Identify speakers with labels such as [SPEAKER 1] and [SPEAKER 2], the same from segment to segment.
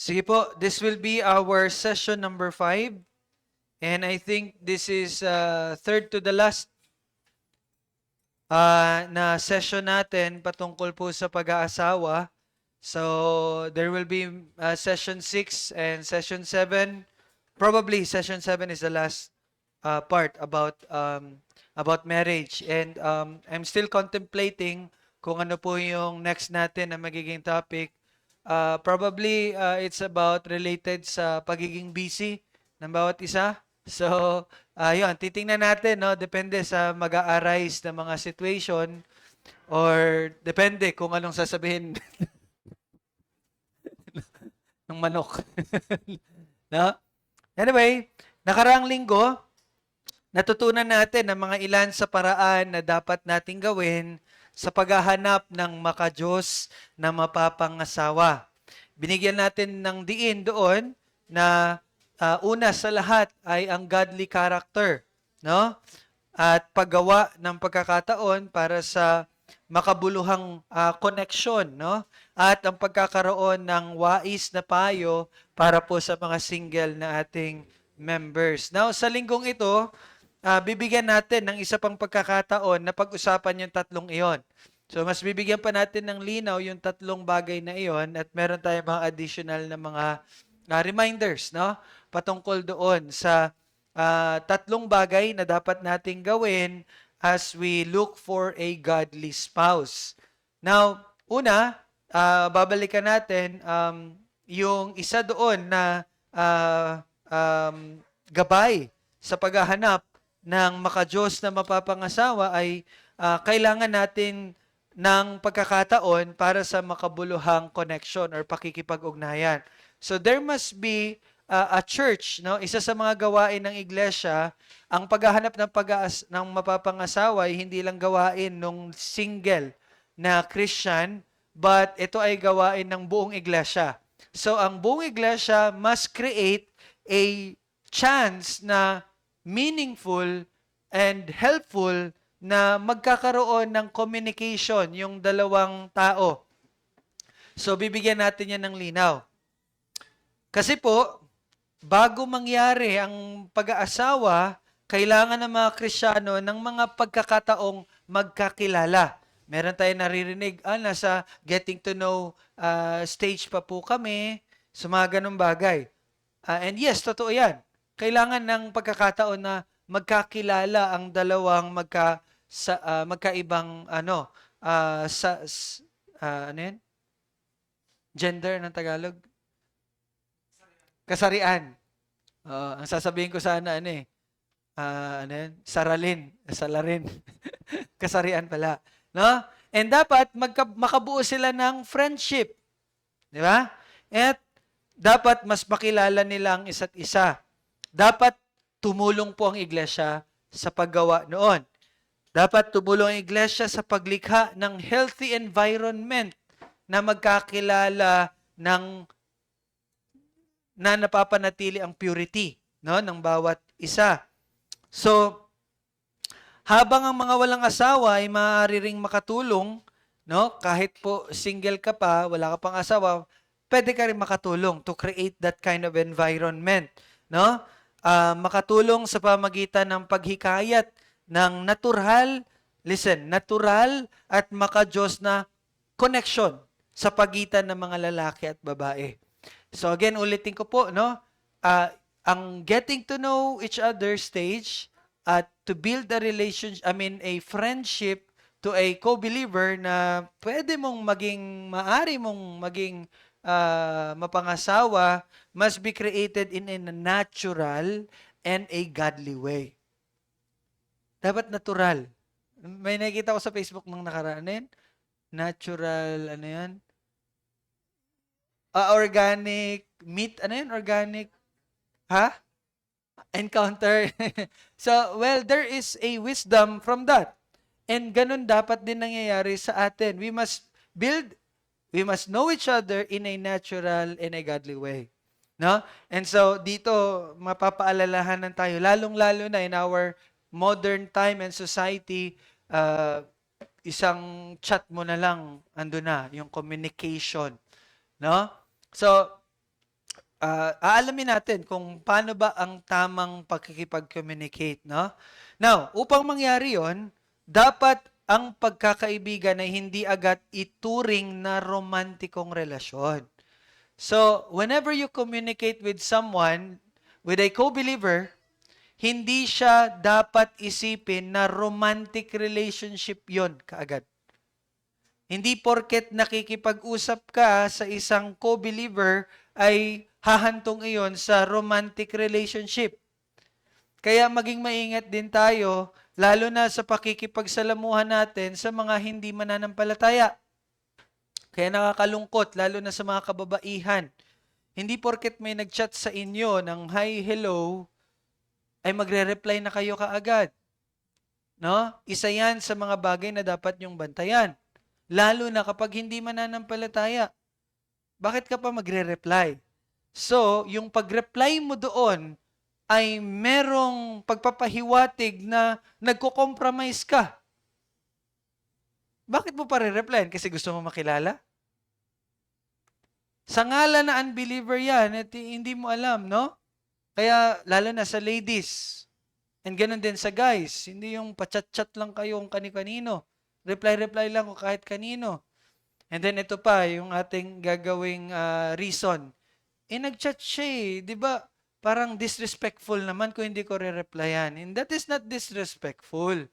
[SPEAKER 1] Sige po, this will be our session number 5. And I think this is third to the last na session natin patungkol po sa pag-aasawa. So, there will be session 6 and session 7. Probably session 7 is the last part about marriage. And I'm still contemplating kung ano po yung next natin na magiging topic. Probably it's about related sa pagiging busy ng bawat isa. So, yun, titingnan natin, no? Depende sa mag-a-arise na mga situation or depende kung anong sasabihin ng manok. No? Anyway, nakaraang linggo, natutunan natin ang mga ilan sa paraan na dapat nating gawin sa paghahanap ng makadiyos na mapapangasawa. Binigyan natin ng diin doon na una sa lahat ay ang godly character, no? At paggawa ng pagkakataon para sa makabuluhang connection, no? At ang pagkakaroon ng wais na payo para po sa mga single na ating members. Now, sa linggong ito, bibigyan natin ng isa pang pagkakataon na pag-usapan yung tatlong iyon. So, mas bibigyan pa natin ng linaw yung tatlong bagay na iyon at meron tayong mga additional na mga reminders, no? Patungkol doon sa tatlong bagay na dapat nating gawin as we look for a godly spouse. Now, una, babalikan natin yung isa doon na gabay sa paghahanap ng makadiyos na mapapangasawa ay kailangan natin ng pagkakataon para sa makabuluhang connection or pakikipag-ugnayan. So there must be a church, no? Isa sa mga gawain ng iglesia, ang paghahanap ng mapapangasawa ay hindi lang gawain ng single na Christian, but ito ay gawain ng buong iglesia. So ang buong iglesia must create a chance na meaningful and helpful na magkakaroon ng communication yung dalawang tao. So, bibigyan natin yan ng linaw. Kasi po, bago mangyari ang pag-aasawa, kailangan ng mga Kristiyano ng mga pagkakataong magkakilala. Meron tayong naririnig, nasa getting to know stage pa po kami, sa mga ganung bagay. And yes, totoo yan. Kailangan ng pagkakataon na magkakilala ang dalawang magkaibang ano yan? Gender ng Tagalog? Kasarian. Ang sasabihin ko sana ano yan? Salarin. Kasarian pala. No? And dapat makabuo sila ng friendship. Di ba? At dapat mas makilala nila ang isa't isa. Dapat tumulong po ang iglesia sa paggawa noon. Dapat tumulong ang iglesia sa paglikha ng healthy environment na magkakilala ng na napapanatili ang purity, no, ng bawat isa. So, habang ang mga walang asawa ay maaari ring makatulong, no, kahit po single ka pa, wala ka pang asawa, pwede ka rin makatulong to create that kind of environment, no? Makatulong sa pamagitan ng paghikayat ng natural at makadiyos na connection sa pagitan ng mga lalaki at babae. So again, ulitin ko po, no? Ang getting to know each other stage at to build a relationship, a friendship to a co-believer na pwede mong maari mong maging mapangasawa must be created in a natural and a godly way. Dapat natural. May nakikita ko sa Facebook nung nakaraan yun. Natural, ano yan? Organic meat, ano yan? Organic, ha? Encounter. So, well, there is a wisdom from that. And ganun dapat din nangyayari sa atin. We must know each other in a natural and a godly way. No? And so, dito, mapapaalalahanan tayo, lalong-lalo na in our modern time and society, isang chat mo na lang, ando na, yung communication. No? So, aalamin natin kung paano ba ang tamang pakikipag-communicate, no? Now, upang mangyari yon, dapat ang pagkakaibigan ay hindi agad ituring na romantikong relasyon. So, whenever you communicate with someone, with a co-believer, hindi siya dapat isipin na romantic relationship yon kaagad. Hindi porket nakikipag-usap ka sa isang co-believer ay hahantong iyon sa romantic relationship. Kaya maging maingat din tayo, lalo na sa pakikipagsalamuhan natin sa mga hindi mananampalataya. Kaya nakakalungkot, lalo na sa mga kababaihan. Hindi porket may nag-chat sa inyo ng hi, hello, ay magre-reply na kayo kaagad. No? Isa yan sa mga bagay na dapat nyong bantayan. Lalo na kapag hindi mananampalataya. Bakit ka pa magre-reply? So, yung pag-reply mo doon ay merong pagpapahiwatig na nagko-compromise ka. Bakit mo pa re-replyan? Kasi gusto mo makilala? Sa ngalan na unbeliever yan at hindi mo alam, no? Kaya lalo na sa ladies. And ganun din sa guys. Hindi yung pachat-chat lang kayo kung kani-kanino. Reply-reply lang kung kahit kanino. And then ito pa, yung ating gagawing reason. Nag-chat siya eh. Di ba? Parang disrespectful naman kung hindi ko re-replyan. And that is not disrespectful.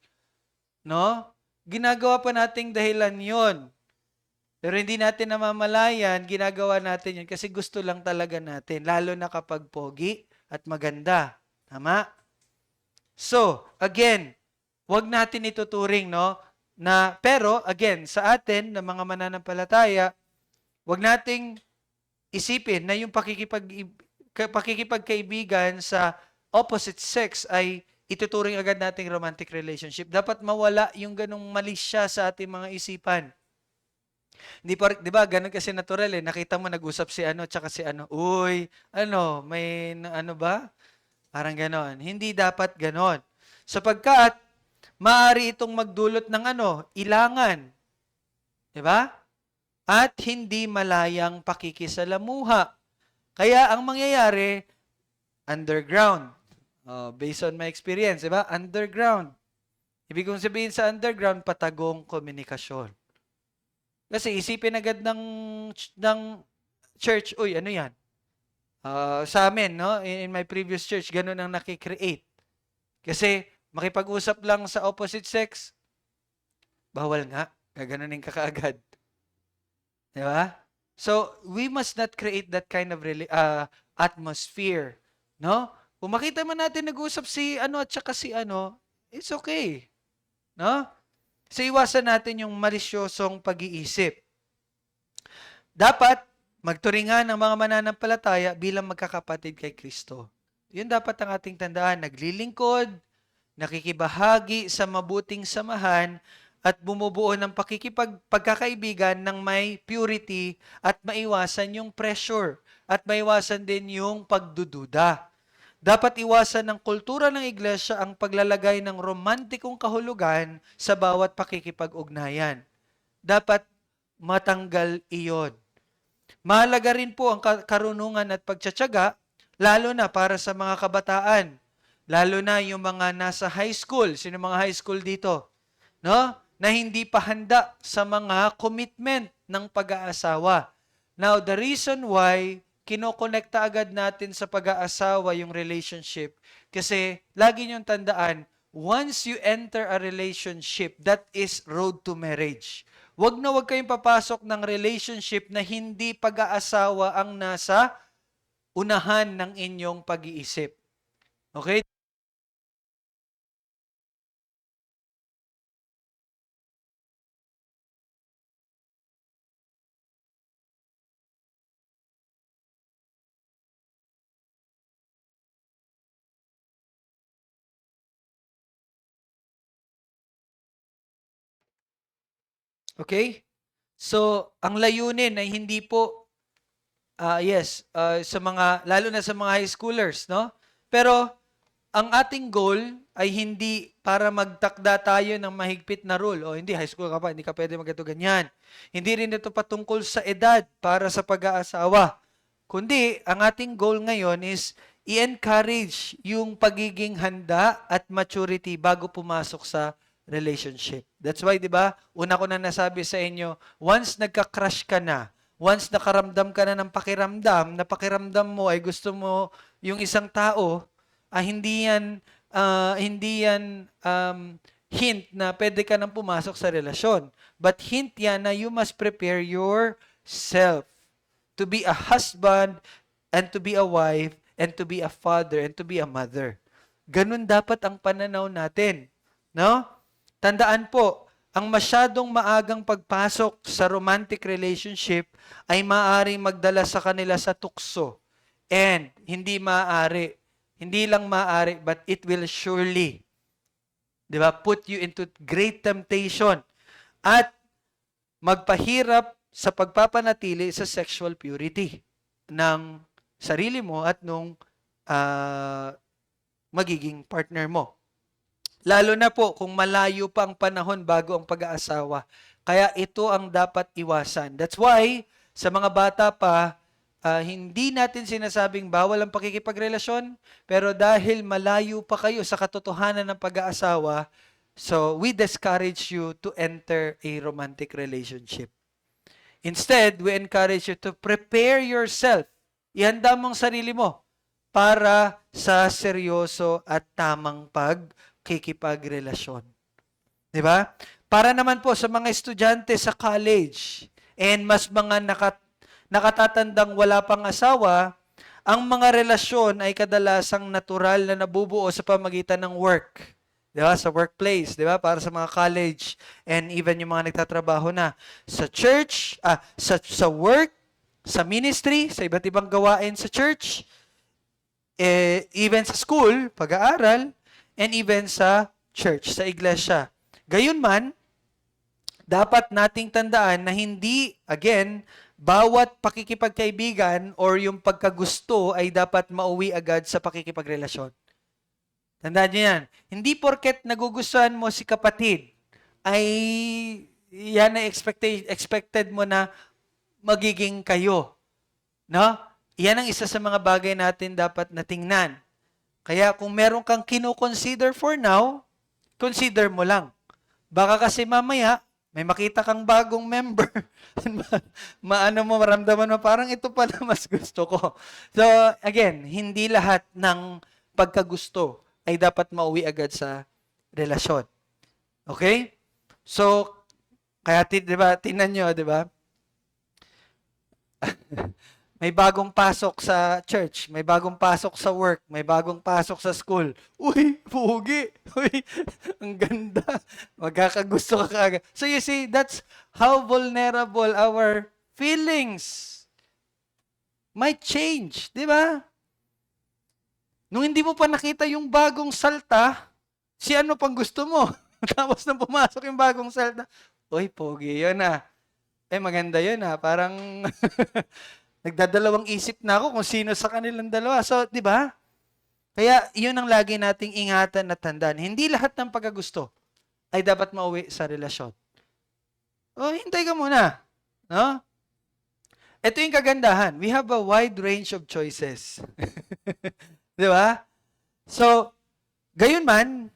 [SPEAKER 1] No? Ginagawa pa nating dahilan yon. Pero hindi natin namamalayan, ginagawa natin yun kasi gusto lang talaga natin. Lalo na kapag pogi at maganda. Tama? So, again, wag natin ituturing, no? Pero, again, sa atin, na mga mananampalataya, wag nating isipin na yung pakikipagkaibigan sa opposite sex ay ituturing agad nating romantic relationship. Dapat mawala yung ganong mali siya sa ating mga isipan. Di ba, ganun kasi natural eh. Nakita mo nag-usap si ano, tsaka si ano. Uy, ano, may ano ba? Parang ganon. Hindi dapat ganon. Sapagkat, maaari itong magdulot ng ano, ilangan. Di ba? At hindi malayang pakikisalamuha. Kaya ang mangyayari, underground. Based on my experience, di ba? Underground. Ibig kong sabihin sa underground, patagong komunikasyon. Kasi isipin agad ng church, uy, ano yan? Sa amin, no? In my previous church, ganun ang nakikreate. Kasi makipag-usap lang sa opposite sex, bawal nga. Gaganunin ka kaagad. Di ba? So, we must not create that kind of atmosphere. No? Kung makita man natin nag-usap si ano at saka si ano, it's okay. No? So, iwasan natin yung malisyosong pag-iisip. Dapat, magturingan ng mga mananampalataya bilang magkakapatid kay Kristo. Yun dapat ang ating tandaan. Naglilingkod, nakikibahagi sa mabuting samahan, at bumubuo ng pagkakaibigan ng may purity at maiwasan yung pressure at maiwasan din yung pagdududa. Dapat iwasan ng kultura ng iglesia ang paglalagay ng romantikong kahulugan sa bawat pakikipag-ugnayan. Dapat matanggal iyon. Mahalaga rin po ang karunungan at pagtsatsaga, lalo na para sa mga kabataan. Lalo na yung mga nasa high school. Sino mga high school dito? No? Na hindi pa handa sa mga commitment ng pag-aasawa. Now, the reason why kinokonekta agad natin sa pag-aasawa yung relationship, kasi lagi niyong tandaan, once you enter a relationship, that is road to marriage. Wag na wag kayong papasok ng relationship na hindi pag-aasawa ang nasa unahan ng inyong pag-iisip. Okay? Okay? So, ang layunin ay hindi po, sa mga, lalo na sa mga high schoolers, no? Pero, ang ating goal ay hindi para magtakda tayo ng mahigpit na rule. O hindi, high school ka pa, hindi ka pwede magkato ganyan. Hindi rin ito patungkol sa edad para sa pag-aasawa. Kundi, ang ating goal ngayon is i-encourage yung pagiging handa at maturity bago pumasok sa relationship. That's why, di ba, una ko na nasabi sa inyo, once nagka-crush ka na, once nakaramdam ka na ng pakiramdam, na pakiramdam mo ay gusto mo yung isang tao, hindi yan hint na pwede ka nang pumasok sa relasyon. But hint yan na you must prepare yourself to be a husband and to be a wife and to be a father and to be a mother. Ganun dapat ang pananaw natin. No? Tandaan po, ang masyadong maagang pagpasok sa romantic relationship ay maaaring magdala sa kanila sa tukso. And hindi lang maaari, but it will surely, di ba, put you into great temptation at magpahirap sa pagpapanatili sa sexual purity ng sarili mo at nung magiging partner mo. Lalo na po kung malayo pa ang panahon bago ang pag-aasawa. Kaya ito ang dapat iwasan. That's why, sa mga bata pa, hindi natin sinasabing bawal ang pakikipagrelasyon, pero dahil malayo pa kayo sa katotohanan ng pag-aasawa, so we discourage you to enter a romantic relationship. Instead, we encourage you to prepare yourself. Ihanda mong sarili mo para sa seryoso at tamang pagkikipagrelasyon. Di ba? Para naman po sa mga estudyante sa college and mas mga nakatatandang wala pang asawa, ang mga relasyon ay kadalasang natural na nabubuo sa pamagitan ng work. Di ba? Sa workplace, di ba? Para sa mga college and even yung mga nagtatrabaho na. Sa church, sa work, sa ministry, sa iba't ibang gawain sa church, even sa school, pag-aaral, and even sa church, sa iglesia. Gayunman, dapat nating tandaan na hindi, again, bawat pakikipagkaibigan or yung pagkagusto ay dapat mauwi agad sa pakikipagrelasyon. Tandaan niyo yan. Hindi porket nagugustuhan mo si kapatid, ay yan ay expected mo na magiging kayo. No? Yan ang isa sa mga bagay natin dapat na tingnan. Kaya kung meron kang kino-consider for now, consider mo lang. Baka kasi mamaya, may makita kang bagong member. Maramdaman mo, parang ito pala mas gusto ko. So, again, hindi lahat ng pagkagusto ay dapat mauwi agad sa relasyon. Okay? So, kaya, di ba, tingnan nyo, di ba? May bagong pasok sa church, may bagong pasok sa work, may bagong pasok sa school. Uy, pugi! Uy, ang ganda. Magkakagusto ka kaagad. So you see, that's how vulnerable our feelings might change. Di ba? Nung hindi mo pa nakita yung bagong salta, si ano pang gusto mo? Tapos nang pumasok yung bagong salta, uy, pogi, yun ah. Maganda yun ah. Parang nagdadalawang isip na ako kung sino sa kanilang dalawa. So, di ba? Kaya, yun ang lagi nating ingatan at tandaan. Hindi lahat ng pagkagusto ay dapat mauwi sa relasyon. Hintay ka muna. No? Ito yung kagandahan. We have a wide range of choices. Di ba? So, gayon man,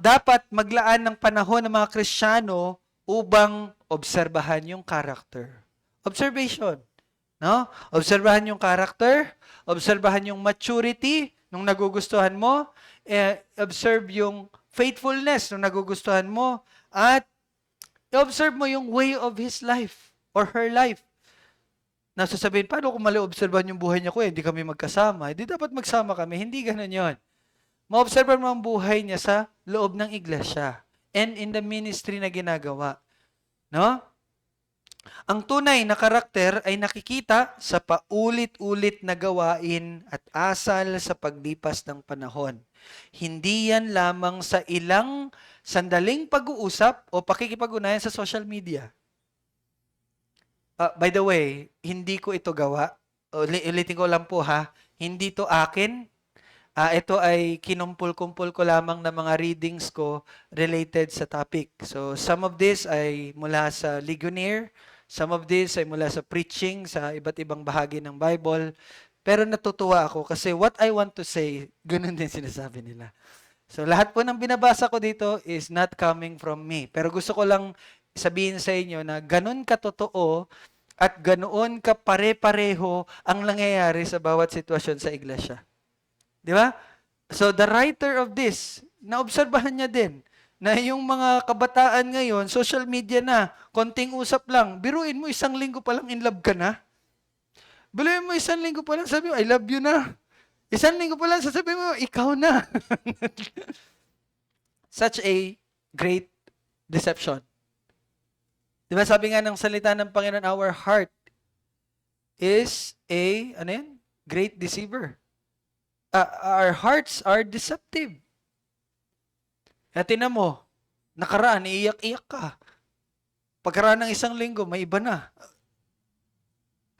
[SPEAKER 1] dapat maglaan ng panahon ng mga Kristiyano upang obserbahan yung character. Observation. No? Obserbahan yung character, obserbahan yung maturity nung nagugustuhan mo, observe yung faithfulness nung nagugustuhan mo, at observe mo yung way of his life or her life. Nasasabihin, paano kung mali-obserbahan yung buhay niya ko, hindi kami magkasama. Hindi dapat magsama kami. Hindi ganun yon. Ma-observe mo ang buhay niya sa loob ng iglesia and in the ministry na ginagawa. No? Ang tunay na karakter ay nakikita sa paulit-ulit na gawain at asal sa paglipas ng panahon. Hindi yan lamang sa ilang sandaling pag-uusap o pakikipag-unayan sa social media. By the way, hindi ko ito gawa. Ulitin ko lang po ha. Hindi to akin. Ito ay kinumpul-kumpul ko lamang ng mga readings ko related sa topic. So, some of this ay mula sa Ligonier, Some of this ay mula sa preaching, sa iba't ibang bahagi ng Bible. Pero natutuwa ako kasi what I want to say, ganun din sinasabi nila. So lahat po ng binabasa ko dito is not coming from me. Pero gusto ko lang sabihin sa inyo na ganun katotoo at ganoon ka pare-pareho ang nangyayari sa bawat sitwasyon sa iglesia. Di ba? So the writer of this, naobserbahan niya din na yung mga kabataan ngayon, social media na, konting usap lang, biruin mo 1 linggo pa lang in love ka na. Biruin mo 1 linggo pa lang, sabi mo, I love you na. 1 linggo pa lang, sasabihin mo, ikaw na. Such a great deception. Diba sabi nga ng salita ng Panginoon, our heart is a, great deceiver. Our hearts are deceptive. Kaya tinan mo, nakaraan, iiyak-iyak ka. Pagkaraan ng 1 linggo, may iba na.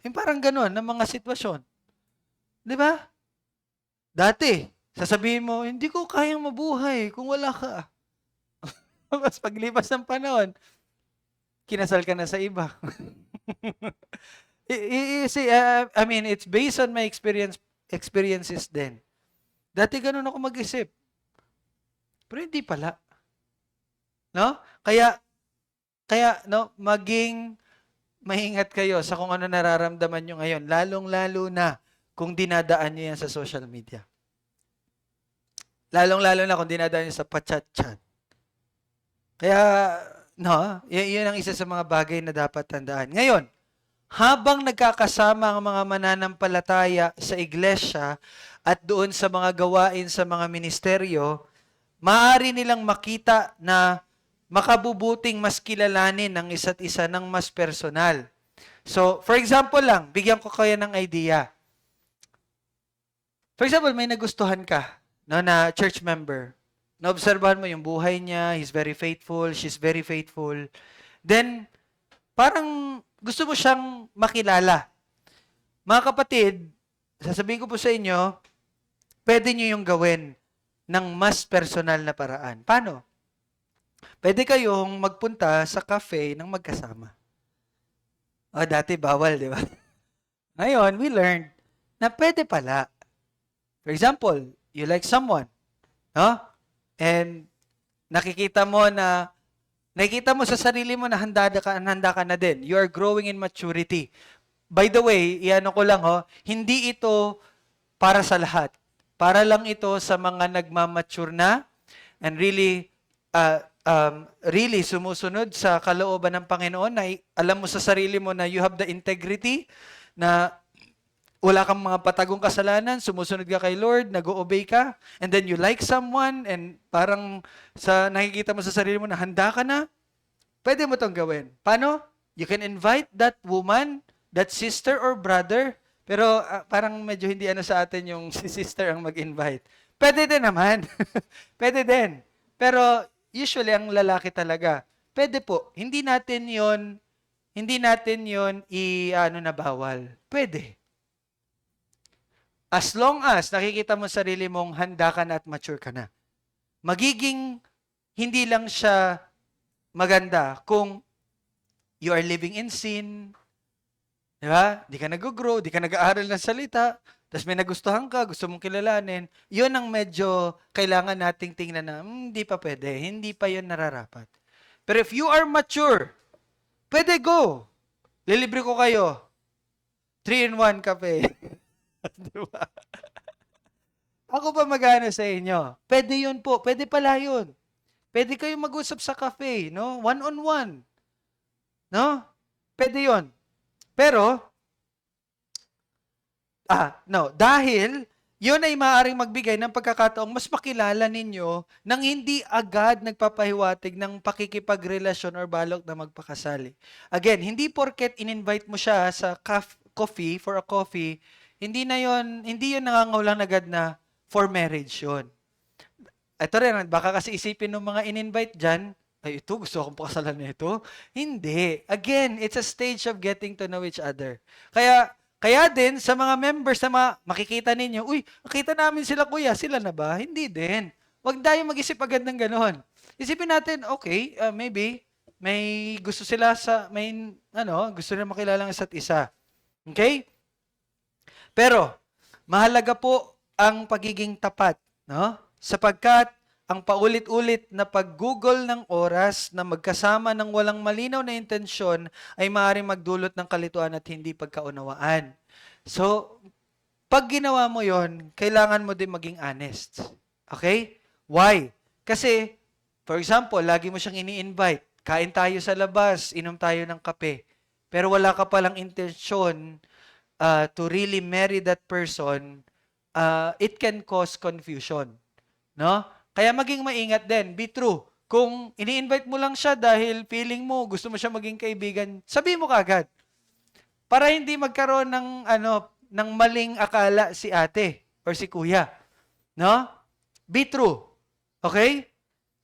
[SPEAKER 1] Yung parang gano'n, ng mga sitwasyon. Di ba? Dati, sasabihin mo, hindi ko kayang mabuhay kung wala ka. Mas paglipas ng panahon, kinasal ka na sa iba. See, I mean, it's based on my experiences din. Dati ganun ako mag-isip. Pero hindi pala. No? Kaya no, maging maingat kayo sa kung ano nararamdaman nyo ngayon. Lalong-lalo na kung dinadaan nyo yan sa social media. Lalong-lalo na kung dinadaan nyo sa pachat-chat. Kaya, no, yun ang isa sa mga bagay na dapat tandaan. Ngayon, habang nagkakasama ang mga mananampalataya sa iglesia at doon sa mga gawain sa mga ministeryo, maaari nilang makita na makabubuting mas kilalanin ng isa't isa ng mas personal. So, for example lang, bigyan ko kayo ng idea. For example, may nagustuhan ka, no, na church member. Naobserbahan mo yung buhay niya, he's very faithful, she's very faithful. Then, parang gusto mo siyang makilala. Mga kapatid, sasabihin ko po sa inyo, pwede nyo yung gawin ng mas personal na paraan. Paano? Pwede kayong magpunta sa cafe ng magkasama. O, dati bawal, di ba? Ngayon, we learned na pwede pala. For example, you like someone, no? And nakikita mo sa sarili mo na handa ka na din. You are growing in maturity. By the way, iano ko lang, hindi ito para sa lahat. Para lang ito sa mga nagmamature na and really sumusunod sa kalooban ng Panginoon, na alam mo sa sarili mo na you have the integrity, na wala kang mga patagong kasalanan, sumusunod ka kay Lord, nag-o-obey ka, and then you like someone, and parang nakikita mo sa sarili mo na handa ka na, pwede mo itong gawin. Paano? You can invite that woman, that sister or brother, pero parang medyo hindi sa atin yung si sister ang mag-invite. Pwede din naman. Pwede din. Pero usually, ang lalaki talaga. Pwede po. Hindi natin yon na bawal. Pwede. As long as nakikita mo sarili mong handa ka na at mature ka na. Magiging hindi lang siya maganda kung you are living in sin, di ba? Di ka nag-grow, di ka nag-aaral ng salita, tapos may nagustuhan ka, gusto mong kilalanin, yun ang medyo kailangan nating tingnan na, hindi pa pwede, hindi pa yun nararapat. Pero if you are mature, pwede go. Lilibre ko kayo. 3-in-1 cafe. Diba? Ako pa magana sa inyo. Pwede yun po. Pwede pala yun. Pwede kayo mag-usap sa cafe, no? One-on-one. No? Pwede yun. Pero, dahil yun ay maaaring magbigay ng pagkakataong mas makilala ninyo nang hindi agad nagpapahiwatig ng pakikipagrelasyon or balak na magpakasali. Again, hindi porket in-invite mo siya sa for a coffee, hindi yun nangangaulang agad na for marriage yun. Ito rin, baka kasi isipin ng mga in-invite dyan, ay ito, gusto akong pakasalan na ito. Hindi. Again, it's a stage of getting to know each other. Kaya din, sa mga members na makikita ninyo, nakita namin sila kuya, sila na ba? Hindi din. Huwag tayo mag-isip agad ng ganon. Isipin natin, okay, maybe, may gusto sila gusto nila makilala ang isa't isa. Okay? Pero, mahalaga po ang pagiging tapat, no? Sapagkat ang paulit-ulit na pag-google ng oras na magkasama ng walang malinaw na intensyon ay maaaring magdulot ng kalituan at hindi pagkaunawaan. So, pag ginawa mo yon, kailangan mo din maging honest. Okay? Why? Kasi, for example, lagi mo siyang ini-invite. Kain tayo sa labas, inom tayo ng kape. Pero wala ka palang intensyon to really marry that person, it can cause confusion. No? Kaya maging maingat din. Be true. Kung ini-invite mo lang siya dahil feeling mo, gusto mo siya maging kaibigan, sabi mo kagad. Para hindi magkaroon ng maling akala si ate or si kuya. No? Be true. Okay?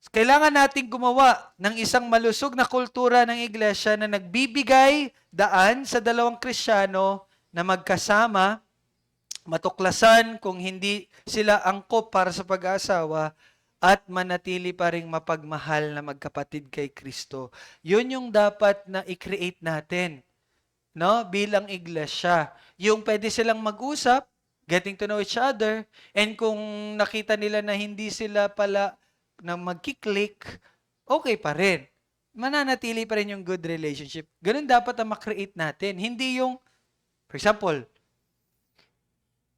[SPEAKER 1] Kailangan nating gumawa ng isang malusog na kultura ng iglesia na nagbibigay daan sa dalawang Kristiyano na magkasama, matuklasan kung hindi sila angkop para sa pag-aasawa, at manatili pa ring mapagmahal na magkapatid kay Kristo. Yun yung dapat na i-create natin, no? Bilang iglesia. Yung pwede silang mag-usap, getting to know each other, and kung nakita nila na hindi sila pala na magkiklik, okay pa rin. Mananatili pa rin yung good relationship. Ganun dapat ang makreate natin. Hindi yung, for example,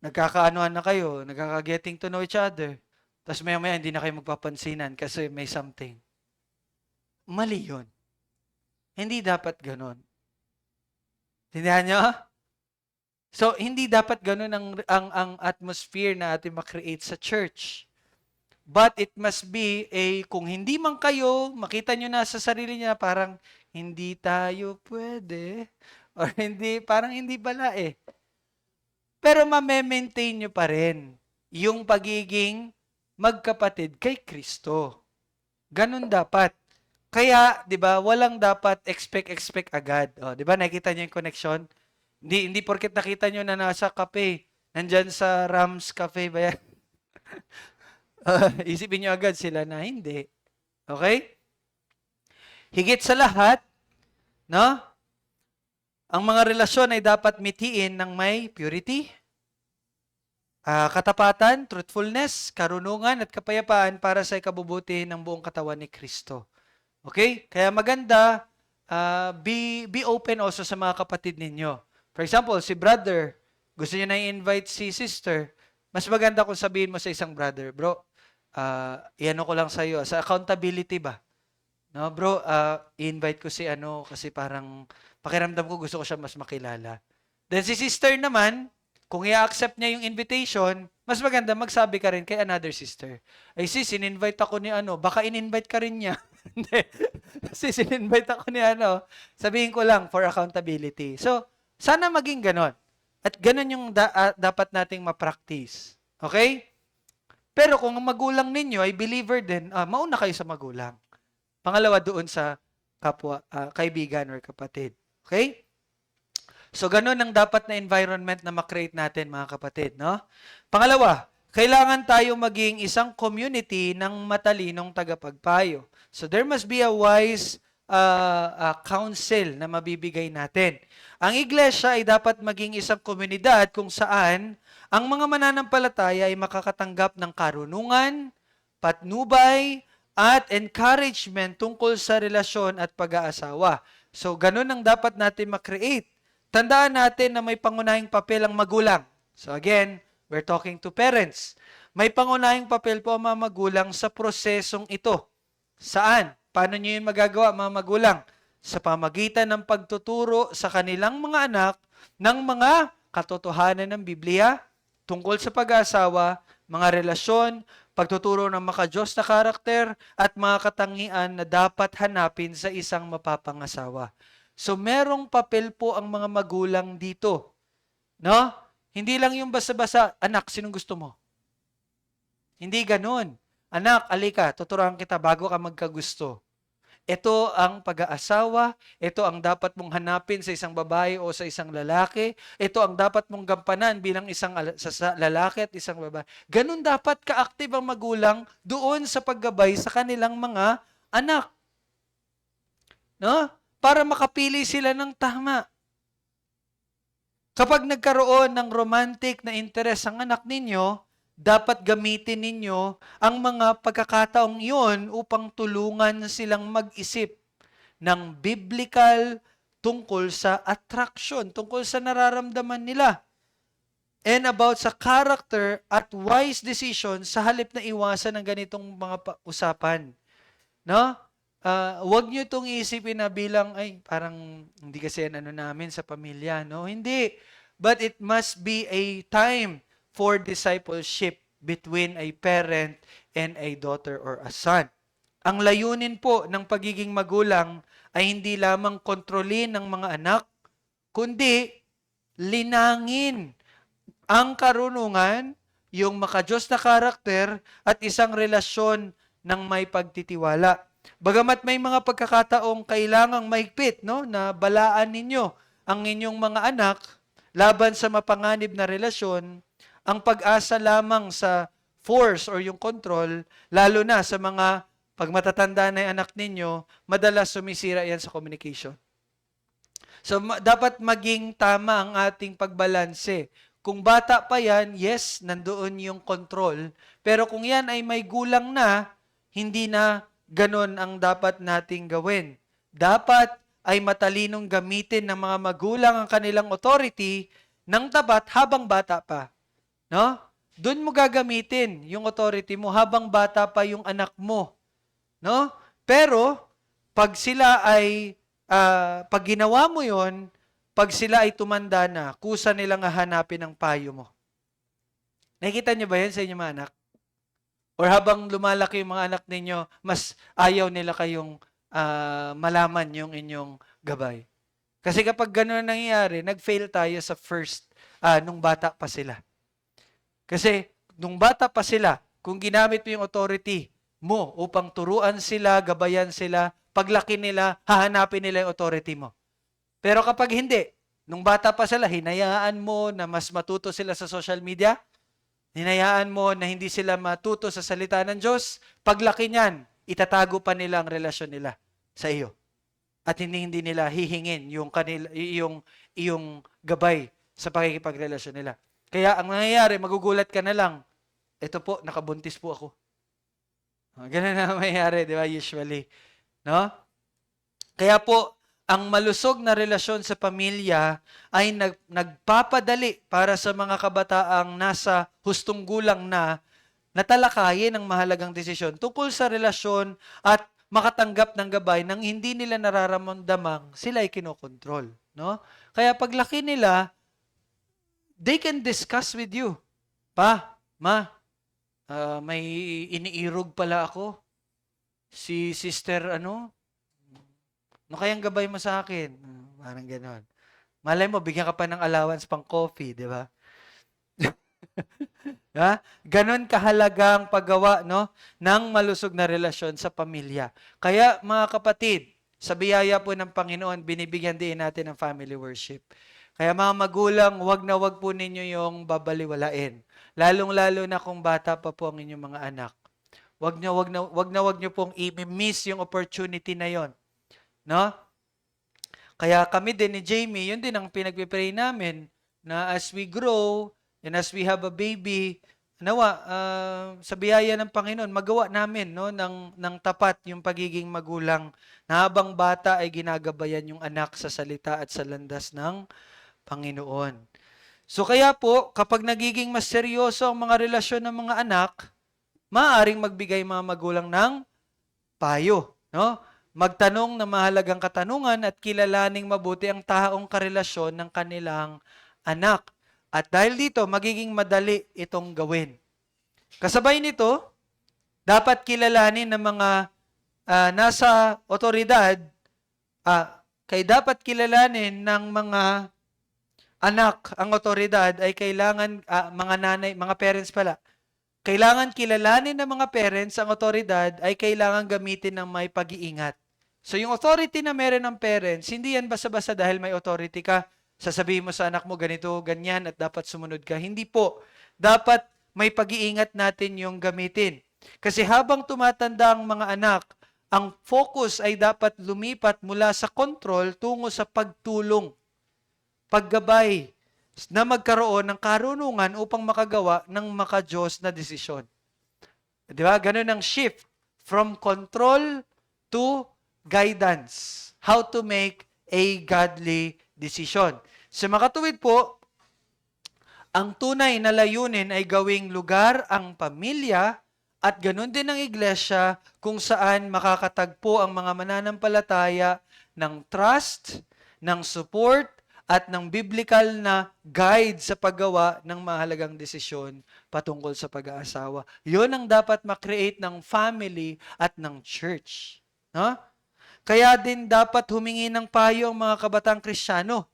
[SPEAKER 1] nagkakaanoan na kayo, nagkaka-getting to know each other, tapos maya-maya hindi na kayo magpapansinan kasi may something. Mali yun. Hindi dapat ganun. Tindihan nyo? So, hindi dapat ganun ang atmosphere na ating makreate sa church. But it must be kung hindi man kayo, makita nyo na sa sarili niya, parang hindi tayo pwede. Or parang hindi pala eh. Pero ma-maintain nyo pa rin yung pagiging magkapatid kay Kristo. Ganun dapat. Kaya, 'di ba, walang dapat expect agad. Oh, 'di ba? Nakita niyo yung connection? Hindi porket nakita niyo na nasa cafe, nandiyan sa Rams Cafe ba yan? Isipin niyo agad sila na hindi. Okay? Higit sa lahat, no? Ang mga relasyon ay dapat mitiin ng may purity, katapatan, truthfulness, karunungan at kapayapaan para sa ikabubuti ng buong katawan ni Kristo. Okay? Kaya maganda, be open also sa mga kapatid ninyo. For example, si brother, gusto niya na i-invite si sister, mas maganda kung sabihin mo sa isang brother, bro, iano ko lang sa'yo, sa accountability ba? No, bro, i-invite ko si kasi parang pakiramdam ko gusto ko siya mas makilala. Then si sister naman, kung i-accept niya yung invitation, mas maganda magsabi ka rin kay another sister. Ay sis, in-invite ako ni baka in-invite ka rin niya. Hindi. Sis, in-invite ako ni sabihin ko lang for accountability. So, sana maging ganon. At ganon yung dapat nating ma-practice. Okay? Pero kung ang magulang ninyo ay believer din, mauna kayo sa magulang. Pangalawa doon sa kapwa, kaibigan or kapatid. Okay? So, ganun ang dapat na environment na makreate natin, mga kapatid, no? Pangalawa, kailangan tayo maging isang community ng matalinong tagapagpayo. So, there must be a wise counsel na mabibigay natin. Ang iglesia ay dapat maging isang komunidad kung saan ang mga mananampalataya ay makakatanggap ng karunungan, patnubay, at encouragement tungkol sa relasyon at pag-aasawa. So, ganun ang dapat natin makreate. Tandaan natin na may pangunahing papel ang magulang. So again, we're talking to parents. May pangunahing papel po ang mga magulang sa prosesong ito. Saan? Paano nyo yun magagawa, mga magulang? Sa pamagitan ng pagtuturo sa kanilang mga anak ng mga katotohanan ng Biblia tungkol sa pag-aasawa, mga relasyon, pagtuturo ng makadiyos na karakter, at mga katangian na dapat hanapin sa isang mapapangasawa. So, merong papel po ang mga magulang dito. No? Hindi lang yung basta-basta, anak, sinong gusto mo? Hindi ganun. Anak, alika, tuturuan kita bago ka magkagusto. Ito ang pag-aasawa, ito ang dapat mong hanapin sa isang babae o sa isang lalaki, ito ang dapat mong gampanan bilang isang sa lalaki at isang babae. Ganun dapat ka-active ang magulang doon sa paggabay sa kanilang mga anak. no? Para makapili sila ng tama. Kapag nagkaroon ng romantic na interest ang anak ninyo, dapat gamitin ninyo ang mga pagkakataong iyon upang tulungan silang mag-isip ng biblical tungkol sa attraction, tungkol sa nararamdaman nila. And about sa character at wise decision sa halip na iwasan ng ganitong mga usapan. No? Huwag nyo itong isipin na bilang, ay, parang hindi kasi yan ano namin sa pamilya. No? Hindi. But it must be a time for discipleship between a parent and a daughter or a son. Ang layunin po ng pagiging magulang ay hindi lamang kontrolin ng mga anak, kundi linangin ang karunungan, yung makadiyos na karakter, at isang relasyon ng may pagtitiwala. Bagamat may mga pagkakataong kailangang mahigpit, no, na balaan ninyo ang inyong mga anak laban sa mapanganib na relasyon, ang pag-asa lamang sa force or yung control, lalo na sa mga pag matatanda na yung anak ninyo, madalas sumisira yan sa communication. So, dapat maging tama ang ating pagbalanse. Kung bata pa yan, yes, nandoon yung control. Pero kung yan ay may gulang na, hindi na ganon ang dapat nating gawin. Dapat ay matalinong gamitin ng mga magulang ang kanilang authority ng tapat habang bata pa. No? Doon mo gagamitin yung authority mo habang bata pa yung anak mo. No? Pero, pag sila ay, pag ginawa mo yon, pag sila ay tumanda na, kusa nilang hahanapin ang payo mo. Nakikita niyo ba yan sa inyong mga anak? Or habang lumalaki yung mga anak ninyo, mas ayaw nila kayong malaman yung inyong gabay. Kasi kapag gano'n nangyayari, nag-fail tayo sa first, nung bata pa sila. Kasi nung bata pa sila, kung ginamit mo yung authority mo upang turuan sila, gabayan sila, paglaki nila, hahanapin nila yung authority mo. Pero kapag hindi, nung bata pa sila, hinayaan mo na mas matuto sila sa social media, hinayaan mo na hindi sila matuto sa salita ng Diyos, paglaki niyan, itatago pa nila ang relasyon nila sa iyo. At hindi nila hihingin yung gabay sa pakikipagrelasyon nila. Kaya ang nangyayari, magugulat ka na lang, ito po, nakabuntis po ako. Ganun na mangyayari, di ba, usually. No? Kaya po, ang malusog na relasyon sa pamilya ay nagpapadali para sa mga kabataang nasa hustong gulang na natalakayin ang mahalagang desisyon tungkol sa relasyon at makatanggap ng gabay nang hindi nila nararamdamang sila ay kinokontrol. No? Kaya paglaki nila, they can discuss with you. Pa, ma, may iniirog pala ako. Si sister, ano kayang gabay mo sa akin? Parang gano'n. Malay mo, bigyan ka pa ng allowance pang coffee, di ba? Ganon kahalagang paggawa, no, ng malusog na relasyon sa pamilya. Kaya mga kapatid, sa biyaya po ng Panginoon, binibigyan din natin ng family worship. Kaya mga magulang, wag na wag po ninyo yung babaliwalain. Lalong-lalo na kung bata pa po ang inyong mga anak. Wag na wag nyo pong i-miss yung opportunity na yon. No? Kaya kami din ni Jamie, yun din ang pinagpipray namin na as we grow and as we have a baby, nawa, sa biyaya ng Panginoon, magawa namin, no, ng tapat yung pagiging magulang na habang bata ay ginagabayan yung anak sa salita at sa landas ng Panginoon. So kaya po, kapag nagiging mas seryoso ang mga relasyon ng mga anak, maaaring magbigay mga magulang ng payo, no? Magtanong ng mahalagang katanungan at kilalaning mabuti ang taong karelasyon ng kanilang anak. At dahil dito, magiging madali itong gawin. Kasabay nito, dapat kilalanin ng mga nasa otoridad, dapat kilalanin ng mga anak ang otoridad ay kailangan, mga nanay, mga parents pala, kailangan kilalanin ng mga parents ang otoridad ay kailangan gamitin ng may pag-iingat. So yung authority na meron ng parents, hindi yan basta-basta dahil may authority ka, sasabihin mo sa anak mo ganito, ganyan at dapat sumunod ka. Hindi po. Dapat may pag-iingat natin yung gamitin. Kasi habang tumatanda ang mga anak ang focus ay dapat lumipat mula sa control tungo sa pagtulong, paggabay, na magkaroon ng karunungan upang makagawa ng maka-Diyos na desisyon. Di ba? Ganun ang shift from control to guidance. How to make a godly decision. Sa makatuwid po, ang tunay na layunin ay gawing lugar ang pamilya at ganun din ang iglesia kung saan makakatagpo ang mga mananampalataya ng trust, ng support, at ng biblical na guide sa paggawa ng mahalagang desisyon patungkol sa pag-aasawa. Yun ang dapat makreate ng family at ng church. No? Kaya din dapat humingi ng payo ang mga kabatang Kristiyano.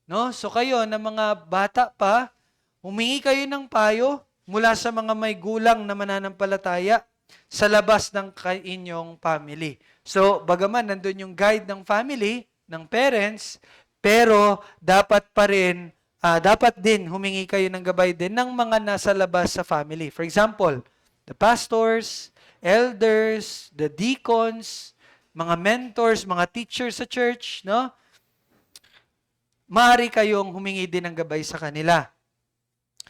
[SPEAKER 1] No? So kayo na mga bata pa, humingi kayo ng payo mula sa mga may gulang na mananampalataya sa labas ng inyong family. So, bagaman nandun yung guide ng family, ng parents, pero dapat pa rin, dapat din humingi kayo ng gabay din ng mga nasa labas sa family. For example, the pastors, elders, the deacons, mga mentors, mga teachers sa church, no? Maaari kayong humingi din ng gabay sa kanila.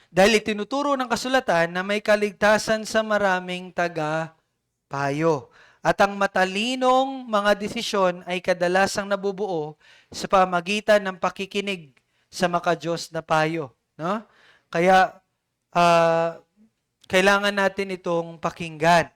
[SPEAKER 1] Dahil itinuturo ng kasulatan na may kaligtasan sa maraming taga-payo. At ang matalinong mga desisyon ay kadalasang nabubuo sa pamagitan ng pakikinig sa maka-Diyos na payo. No? Kaya, kailangan natin itong pakinggan.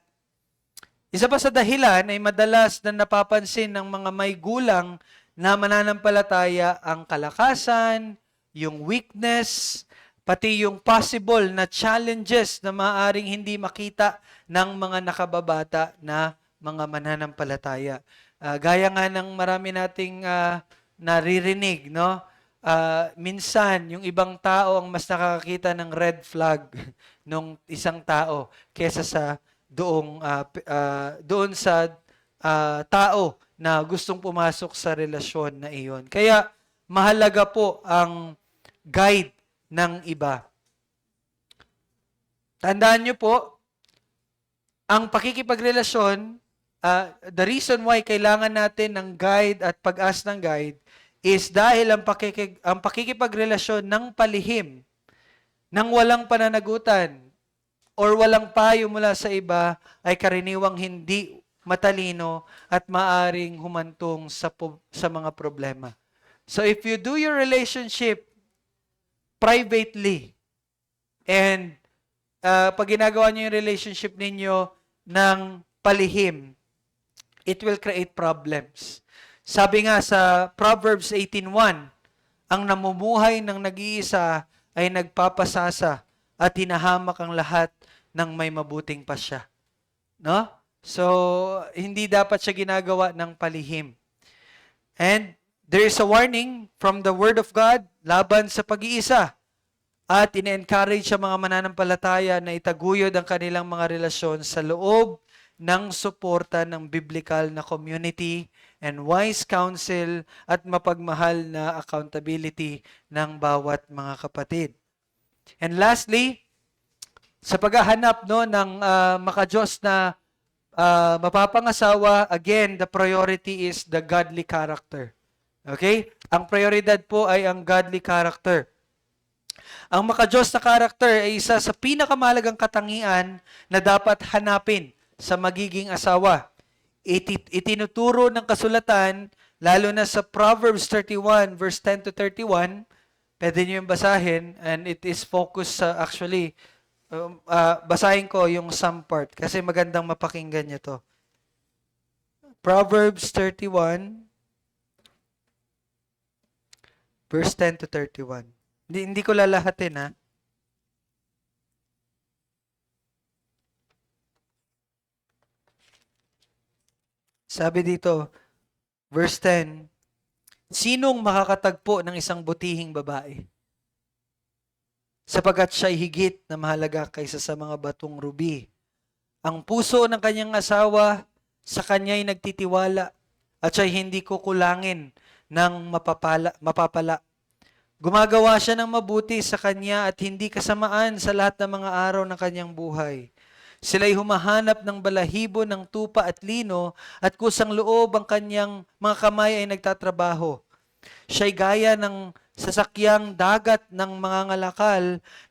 [SPEAKER 1] Isa pa sa dahilan ay madalas na napapansin ng mga may gulang na mananampalataya ang kalakasan, yung weakness, pati yung possible na challenges na maaaring hindi makita ng mga nakababata na mga mananampalataya. Gaya nga ng marami nating naririnig, no? Minsan, yung ibang tao ang mas nakakakita ng red flag ng isang tao kesa sa doon sa tao na gustong pumasok sa relasyon na iyon. Kaya, mahalaga po ang guide ng iba. Tandaan nyo po, ang pakikipagrelasyon, the reason why kailangan natin ng guide at pag-ask ng guide is dahil ang pakikipagrelasyon ng palihim, ng walang pananagutan, or walang payo mula sa iba ay karaniwang hindi matalino at maaring humantong sa mga problema. So if you do your relationship privately and pag ginagawa niyo yung relationship ninyo ng palihim, it will create problems. Sabi nga sa Proverbs 18:1, ang namumuhay ng nag-iisa ay nagpapasasa at hinahamak ang lahat ng may mabuting pasya. No? So, hindi dapat siya ginagawa ng palihim. And there is a warning from the Word of God laban sa pag-iisa. At ine-encourage sa mga mananampalataya na itaguyod ang kanilang mga relasyon sa loob ng suporta ng biblical na community and wise counsel at mapagmahal na accountability ng bawat mga kapatid. And lastly, sa paghahanap ng maka-Diyos na mapapangasawa, again, the priority is the godly character. Okay? Ang prioridad po ay ang godly character. Ang maka-Diyos na character ay isa sa pinakamahalagang katangian na dapat hanapin sa magiging asawa. Itinuturo ng kasulatan, lalo na sa Proverbs 31, verse 10 to 31, pwede nyo yung basahin, and it is focused sa actually, basahin ko yung some part kasi magandang mapakinggan nyo to. Proverbs 31, verse 10 to 31. Hindi ko lalahatin, ha? Sabi dito, verse 10, sinong makakatagpo ng isang butihing babae? Sapagat siya'y higit na mahalaga kaysa sa mga batong rubi. Ang puso ng kanyang asawa sa kanya'y nagtitiwala at siya'y hindi kukulangin ng mapapala. Gumagawa siya ng mabuti sa kanya at hindi kasamaan sa lahat ng mga araw ng kanyang buhay. Sila'y humahanap ng balahibo ng tupa at lino at kusang loob ang kanyang mga kamay ay nagtatrabaho. Siya'y gaya ng sasakyang dagat ng mga ngalakal,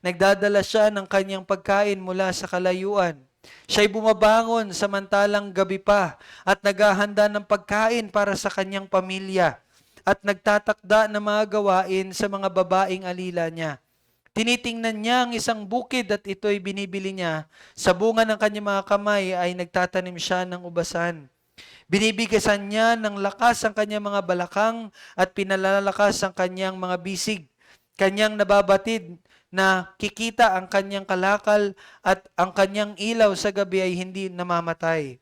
[SPEAKER 1] nagdadala siya ng kanyang pagkain mula sa kalayuan. Siya'y bumabangon samantalang gabi pa at naghahanda ng pagkain para sa kanyang pamilya at nagtatakda ng mga gawain sa mga babaeng alila niya. Tinitingnan niya ang isang bukid at ito'y binibili niya. Sa bunga ng kanyang mga kamay ay nagtatanim siya ng ubasan. Binibigasan niya ng lakas ang kanyang mga balakang at pinalalakas ang kanyang mga bisig. Kanyang nababatid na kikita ang kanyang kalakal at ang kanyang ilaw sa gabi ay hindi namamatay.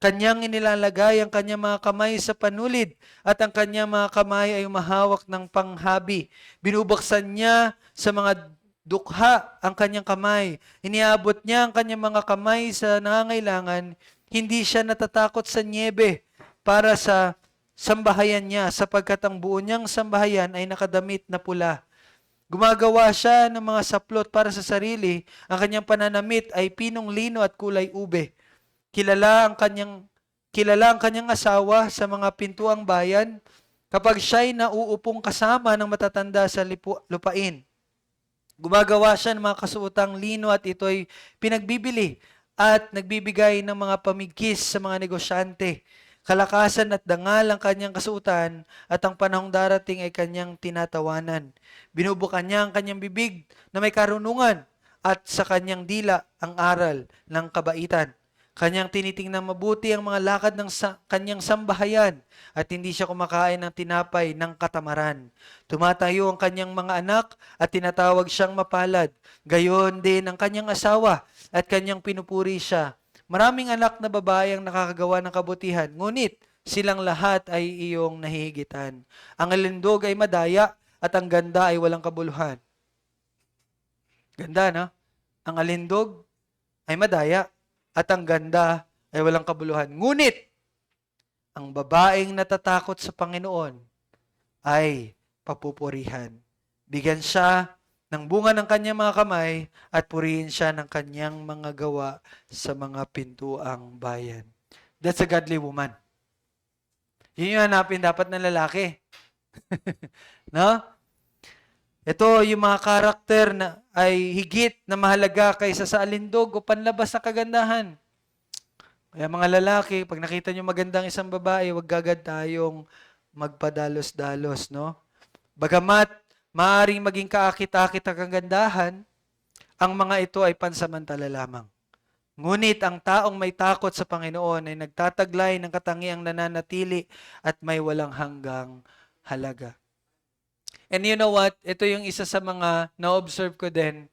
[SPEAKER 1] Kanyang inilalagay ang kanyang mga kamay sa panulid at ang kanyang mga kamay ay umahawak ng panghabi. Binubuksan niya sa mga dukha ang kanyang kamay. Iniabot niya ang kanyang mga kamay sa nangangailangan. Hindi siya natatakot sa niebe para sa sambahayan niya sapagkat ang buo niyang sambahayan ay nakadamit na pula. Gumagawa siya ng mga saplot para sa sarili. Ang kanyang pananamit ay pinong lino at kulay ube. Kilala ang kanyang asawa sa mga pintuang bayan kapag siya'y nauupong kasama ng matatanda sa lupain. Gumagawa siya ng mga kasuotang lino at ito'y pinagbibili at nagbibigay ng mga pamigkis sa mga negosyante. Kalakasan at dangal ang kanyang kasuotan at ang panahong darating ay kanyang tinatawanan. Binubukan niya ang kanyang bibig na may karunungan at sa kanyang dila ang aral ng kabaitan. Kanyang tinitingnan mabuti ang mga lakad ng kanyang sambahayan at hindi siya kumakain ng tinapay ng katamaran. Tumatayo ang kanyang mga anak at tinatawag siyang mapalad. Gayon din ang kanyang asawa at kanyang pinupuri siya. Maraming anak na babae ang nakakagawa ng kabutihan, ngunit silang lahat ay iyong nahihigitan. Ang alindog ay madaya at ang ganda ay walang kabuluhan. Ganda, no? Ang alindog ay madaya at ang ganda ay walang kabuluhan. Ngunit, ang babaeng natatakot sa Panginoon ay papupurihan. Bigyan siya ng bunga ng kanyang mga kamay at purihin siya ng kanyang mga gawa sa mga pintuang bayan. That's a godly woman. Yun yung hanapin dapat ng lalaki. No? Ito yung mga karakter na ay higit na mahalaga kaysa sa alindog o panlabas na kagandahan. Kaya mga lalaki, pag nakita nyo magandang isang babae, huwag agad tayong magpadalos-dalos, no? Bagamat maaaring maging kaakit-akit ang kagandahan, ang mga ito ay pansamantala lamang. Ngunit ang taong may takot sa Panginoon ay nagtataglay ng katangiang nananatili at may walang hanggang halaga. And you know what? Ito yung isa sa mga na-observe ko din.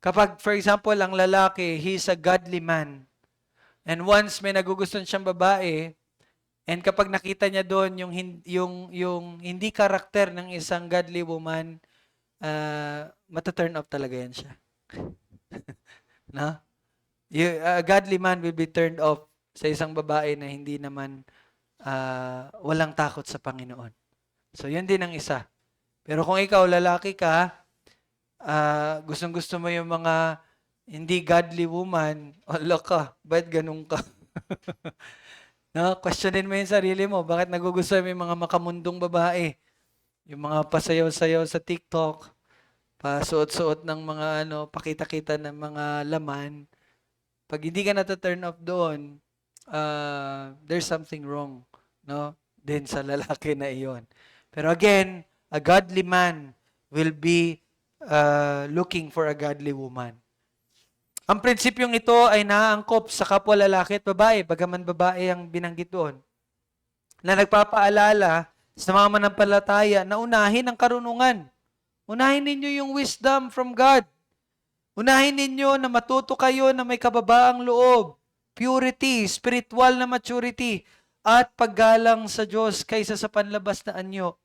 [SPEAKER 1] Kapag, for example, ang lalaki, he's a godly man. And once may nagugustuhan siyang babae, and kapag nakita niya doon yung hindi karakter ng isang godly woman, mata-turn off talaga yan siya. No? A godly man will be turned off sa isang babae na hindi naman walang takot sa Panginoon. So, yun din ang isa. Pero kung ikaw, lalaki ka, gustong-gusto mo yung mga hindi godly woman, ala ka, ba't ganun ka? No? Questionin mo yung sarili mo. Bakit nagugustuhan mo yung mga makamundong babae? Yung mga pasayaw-sayaw sa TikTok, pasuot-suot ng mga pakita-kita ng mga laman. Pag hindi ka nata-turn off doon, there's something wrong, no? Din sa lalaki na iyon. Pero again, a godly man will be looking for a godly woman. Ang prinsipyong ito ay naaangkop sa kapwa lalaki at babae, bagaman babae ang binanggit doon, na nagpapaalala sa mga manampalataya na unahin ang karunungan. Unahin ninyo yung wisdom from God. Unahin ninyo na matuto kayo na may kababaang loob, purity, spiritual na maturity, at paggalang sa Diyos kaysa sa panlabas na anyo.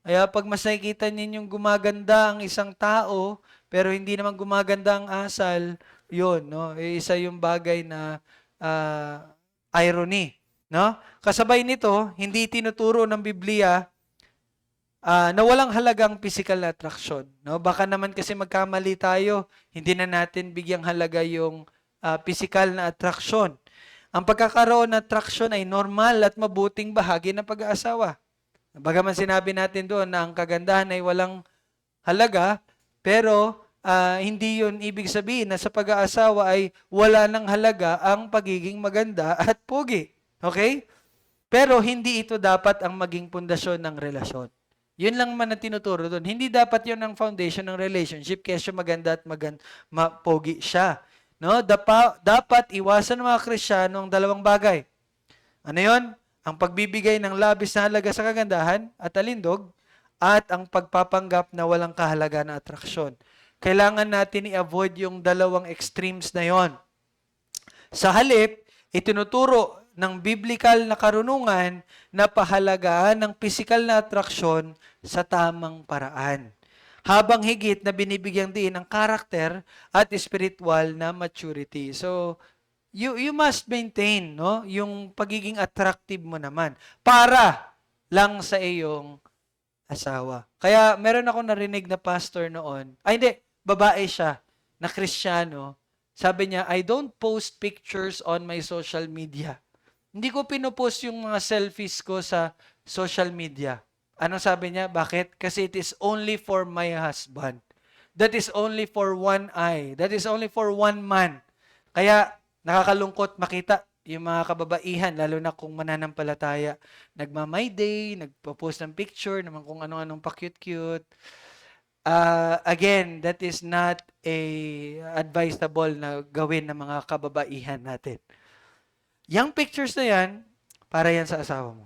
[SPEAKER 1] Kaya pag mas nakikita ninyong gumaganda ang isang tao, pero hindi naman gumaganda ang asal, yun, no? Isa yung bagay na irony, no? Kasabay nito, hindi tinuturo ng Biblia na walang halagang physical na attraction, no? Baka naman kasi magkamali tayo, hindi na natin bigyang halaga yung physical na attraction. Ang pagkakaroon ng attraction ay normal at mabuting bahagi ng pag-aasawa. Bagaman sinabi natin doon na ang kagandahan ay walang halaga, pero hindi yun ibig sabihin na sa pag-aasawa ay wala ng halaga ang pagiging maganda at pogi. Okay? Pero hindi ito dapat ang maging pundasyon ng relasyon. Yun lang man ang tinuturo doon. Hindi dapat yun ang foundation ng relationship kaya siya maganda at pogi siya. No? Dapat iwasan ng mga Kristiyano ang dalawang bagay. Ano yun? Ang pagbibigay ng labis na halaga sa kagandahan at alindog at ang pagpapanggap na walang kahalaga na atraksyon. Kailangan natin i-avoid yung dalawang extremes na yon. Sa halip, itinuturo ng biblical na karunungan na pahalagaan ng physical na atraksyon sa tamang paraan. Habang higit na binibigyan din ang karakter at spiritual na maturity. So, you must maintain, no, yung pagiging attractive mo naman para lang sa iyong asawa. Kaya meron ako narinig na pastor noon. Ay hindi, babae siya na Kristiyano. Sabi niya, I don't post pictures on my social media. Hindi ko pinopost yung mga selfies ko sa social media. Ano sabi niya? Bakit? Kasi it is only for my husband. That is only for one eye. That is only for one man. Kaya nakakalungkot makita yung mga kababaihan, lalo na kung mananampalataya. Nagma-my day, nagpo-post ng picture, naman kung ano-anong pa-cute-cute. Again, that is not advisable na gawin ng mga kababaihan natin. Yung pictures na yan, para yan sa asawa mo.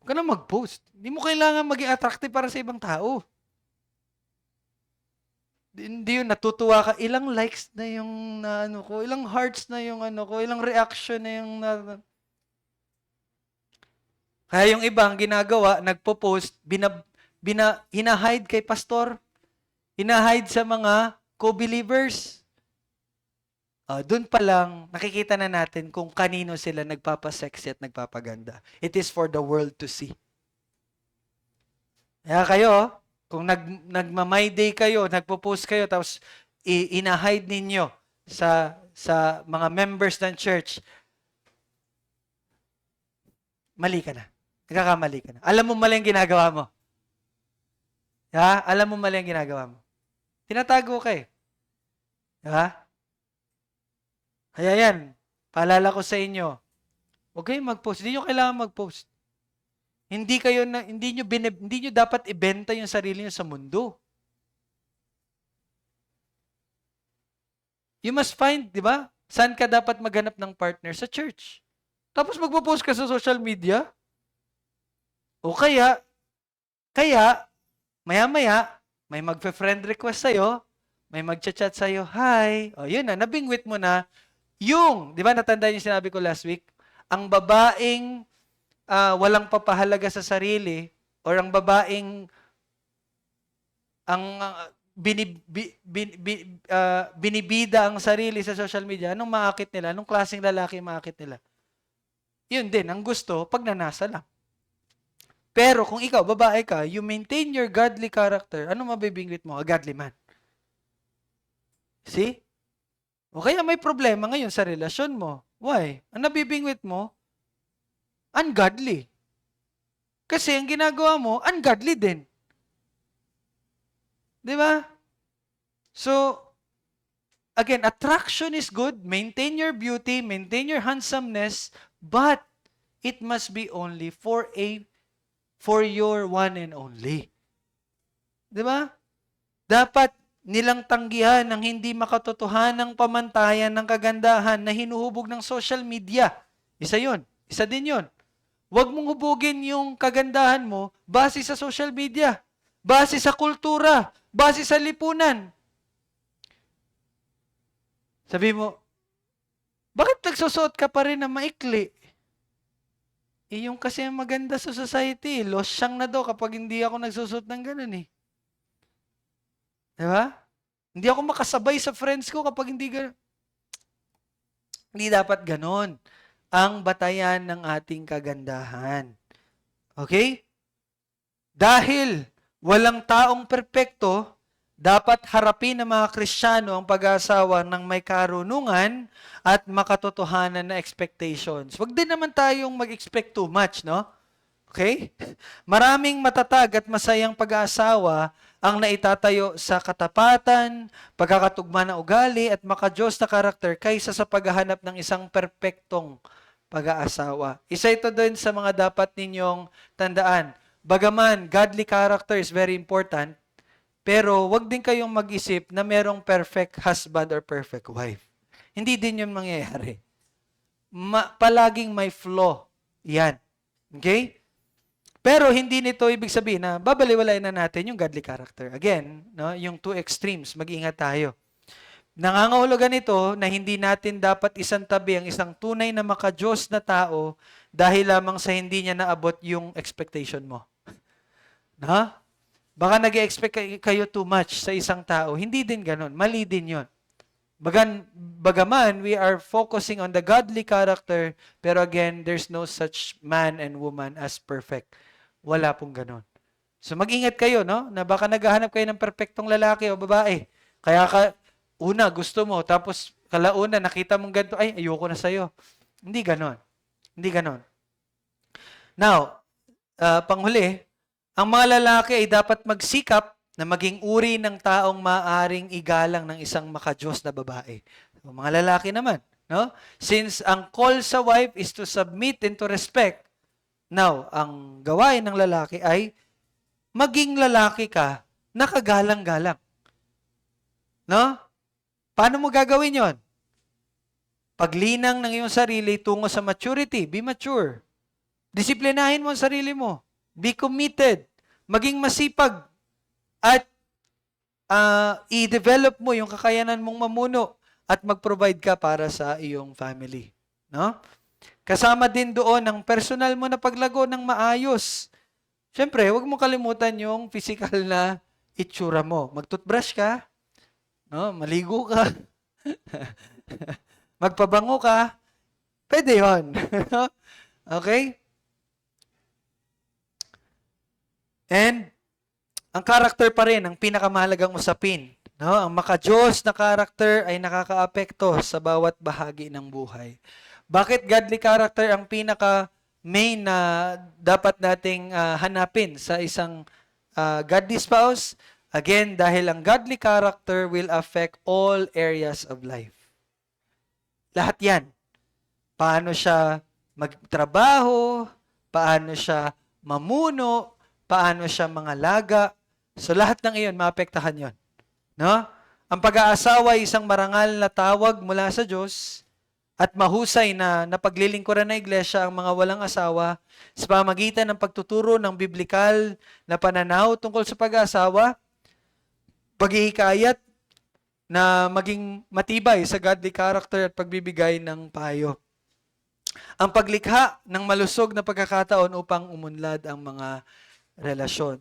[SPEAKER 1] Huwag ka na mag-post. Hindi mo kailangan maging attractive para sa ibang tao. Hindi yun, natutuwa ka. Ilang likes na yung ano ko, ilang hearts na yung ano ko, ilang reaction na yung Kaya yung ibang ginagawa, nagpo-post, hinahide kay pastor, hinahide sa mga co-believers. Doon pa lang, nakikita na natin kung kanino sila nagpapasexy at nagpapaganda. It is for the world to see. Kaya kayo, kung nagma-my day kayo, nagpo-post kayo, tapos ina-hide ninyo sa mga members ng church, mali ka na. Nagkakamali ka na. Alam mo mali ang ginagawa mo. Alam mo mali ang ginagawa mo. Tinatago ka eh. Kaya yan, paalala ko sa inyo, huwag kayong mag-post. Hindi nyo kailangan mag-post. Hindi nyo dapat ibenta yung sarili nyo sa mundo. You must find, di ba? Saan ka dapat maghanap ng partner? Sa church. Tapos magpo-post ka sa social media? O kaya, maya-maya, may magfe-friend request sa'yo, may magchat-chat sa'yo, hi, o yun na, nabingwit mo na, di ba natandaan yung sinabi ko last week? Ang babaeng walang papahalaga sa sarili or ang babaeng binibida ang sarili sa social media, anong maakit nila? Anong klaseng lalaki maakit nila? Yun din, ang gusto, pagnanasa lang. Pero kung ikaw, babae ka, you maintain your godly character, ano mabibingwit mo? A godly man. See? O kaya may problema ngayon sa relasyon mo. Why? Ang nabibingwit mo, ungodly. Kasi ang ginagawa mo, ungodly din. Di ba? So, again, attraction is good. Maintain your beauty, maintain your handsomeness, but it must be only for your one and only. Di ba? Dapat nilang tanggihan ng hindi makatotohanang pamantayan ng kagandahan na hinuhubog ng social media. Isa yun. Isa din yun. Huwag mong hubugin yung kagandahan mo base sa social media, base sa kultura, base sa lipunan. Sabi mo, bakit nagsusuot ka pa rin na maikli? Yung kasi maganda sa society, losyang na daw kapag hindi ako nagsusuot ng ganun eh. Diba? Hindi ako makasabay sa friends ko kapag hindi ganun. Hindi dapat ganun ang batayan ng ating kagandahan. Okay? Dahil walang taong perpekto, Dapat harapin ng mga Kristiyano ang pag-aasawa ng may karunungan at makatotohanan na expectations. Huwag din naman tayong mag-expect too much, no? Okay? Maraming matatag at masayang pag-aasawa ang naitatayo sa katapatan, pagkakatugma ng ugali at makadiyos na karakter kaysa sa paghahanap ng isang perpektong pag-aasawa. Isa ito din sa mga dapat ninyong tandaan. Bagaman godly character is very important, pero wag din kayong mag-isip na merong perfect husband or perfect wife. Hindi din yun mangyayari. Palaging may flaw. Yan. Okay? Pero hindi nito ibig sabihin na babaliwalain na natin yung godly character. Again, no, yung two extremes, mag-ingat tayo. Nangangahulugan ito na hindi natin dapat isantabi ang isang tunay na makadiyos na tao dahil lamang sa hindi niya naabot yung expectation mo. No? Baka nag-expect kayo too much sa isang tao. Hindi din ganun. Mali din yon. Bagaman, we are focusing on the godly character, pero again, there's no such man and woman as perfect. Wala pong ganun. So mag-ingat kayo, no? Na baka naghahanap kayo ng perfectong lalaki o babae. Kaya una, gusto mo, tapos kalauna, nakita mong ganito, ay, ayoko na sa'yo. Hindi ganun. Hindi ganun. Now, panghuli, ang mga lalaki ay dapat magsikap na maging uri ng taong maaring igalang ng isang makadiyos na babae. So, mga lalaki naman, no? Since ang call sa wife is to submit and to respect, now, ang gawain ng lalaki ay maging lalaki ka na kagalang-galang. No? Paano mo gagawin yon? Paglinang ng iyong sarili tungo sa maturity. Be mature. Disiplinahin mo ang sarili mo. Be committed. Maging masipag. At i-develop mo yung kakayanan mong mamuno at mag-provide ka para sa iyong family. No? Kasama din doon ang personal mo na paglago ng maayos. Siyempre, huwag mo kalimutan yung physical na itsura mo. Mag-toothbrush ka. No? Maligo ka. Magpabango ka. Pwede yun. Okay? And, ang character pa rin, ang pinakamahalagang usapin. No? Ang makadiyos na character ay nakakaapekto sa bawat bahagi ng buhay. Bakit godly character ang pinaka-main na dapat nating hanapin sa isang godly spouse? Again, dahil ang godly character will affect all areas of life. Lahat yan. Paano siya magtrabaho, paano siya mamuno, paano siya mangalaga. So lahat ng iyon, maapektahan yon. No? Ang pag-aasawa ay isang marangal na tawag mula sa Diyos at mahusay na napaglilingkuran ng iglesia ang mga walang asawa sa pamagitan ng pagtuturo ng biblikal na pananaw tungkol sa pag-aasawa, paghihikayat na maging matibay sa godly character at pagbibigay ng payo. Ang paglikha ng malusog na pagkakataon upang umunlad ang mga relasyon.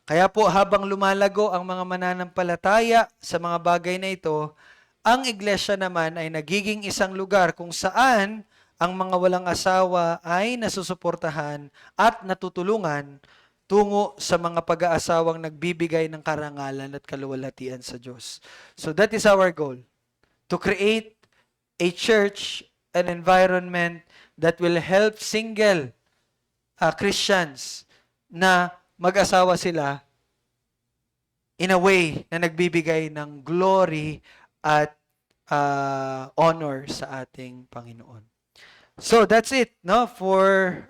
[SPEAKER 1] Kaya po habang lumalago ang mga mananampalataya sa mga bagay na ito, ang iglesia naman ay nagiging isang lugar kung saan ang mga walang asawa ay nasusuportahan at natutulungan tungo sa mga pag-aasawang nagbibigay ng karangalan at kaluwalhatian sa Diyos. So that is our goal, to create a church, an environment that will help single Christians na mag-asawa sila in a way na nagbibigay ng glory at honor sa ating Panginoon. So that's it, no, for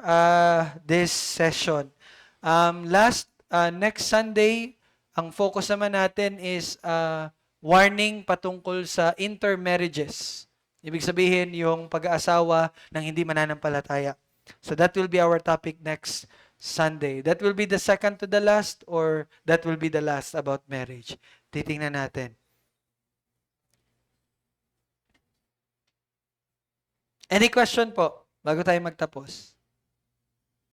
[SPEAKER 1] this session. Next Sunday, ang focus naman natin is warning patungkol sa intermarriages. Ibig sabihin yung pag-aasawa ng hindi mananampalataya. So that will be our topic next Sunday. That will be the second to the last or that will be the last about marriage. Titingnan natin. Any question po bago tayo magtapos?